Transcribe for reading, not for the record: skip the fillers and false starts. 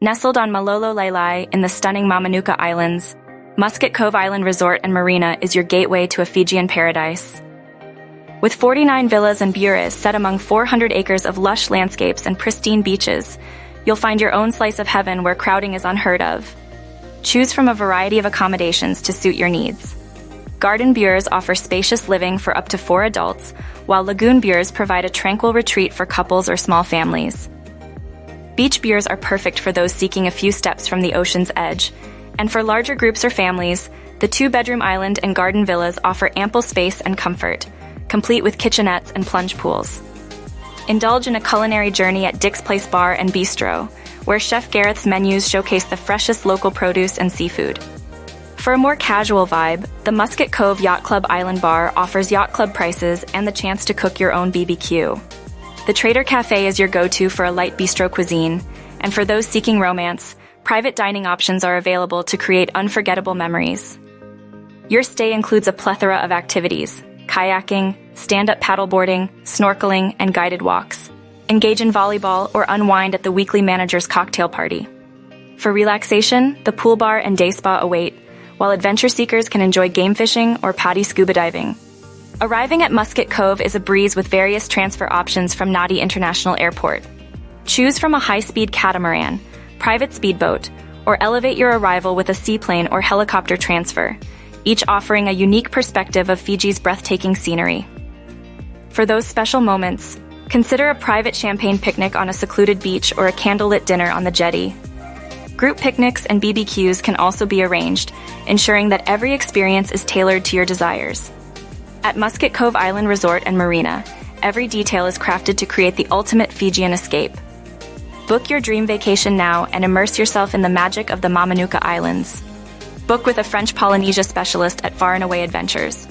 Nestled on Malolo Lailai in the stunning Mamanuca Islands, Muscat Cove Island Resort and Marina is your gateway to a Fijian paradise. With 49 villas and bures set among 400 acres of lush landscapes and pristine beaches, you'll find your own slice of heaven where crowding is unheard of. Choose from a variety of accommodations to suit your needs. Garden bures offer spacious living for up to 4 adults, while lagoon bures provide a tranquil retreat for couples or small families. Beach bures are perfect for those seeking a few steps from the ocean's edge, and for larger groups or families, the 2-bedroom island and garden villas offer ample space and comfort, complete with kitchenettes and plunge pools. Indulge in a culinary journey at Dick's Place Bar and Bistro, where Chef Gareth's menus showcase the freshest local produce and seafood. For a more casual vibe, the Muscat Cove Yacht Club Island Bar offers yacht club prices and the chance to cook your own BBQ. The Trader Cafe is your go-to for a light bistro cuisine, and for those seeking romance, private dining options are available to create unforgettable memories. Your stay includes a plethora of activities: kayaking, stand-up paddleboarding, snorkeling, and guided walks. Engage in volleyball or unwind at the weekly manager's cocktail party. For relaxation, the pool bar and day spa await, while adventure seekers can enjoy game fishing or PADI scuba diving. Arriving at Muscat Cove is a breeze with various transfer options from Nadi International Airport. Choose from a high-speed catamaran, private speedboat, or elevate your arrival with a seaplane or helicopter transfer, each offering a unique perspective of Fiji's breathtaking scenery. For those special moments, consider a private champagne picnic on a secluded beach or a candlelit dinner on the jetty. Group picnics and BBQs can also be arranged, ensuring that every experience is tailored to your desires. At Muscat Cove Island Resort and Marina, every detail is crafted to create the ultimate Fijian escape. Book your dream vacation now and immerse yourself in the magic of the Mamanuca Islands. Book with a French Polynesia specialist at Far and Away Adventures.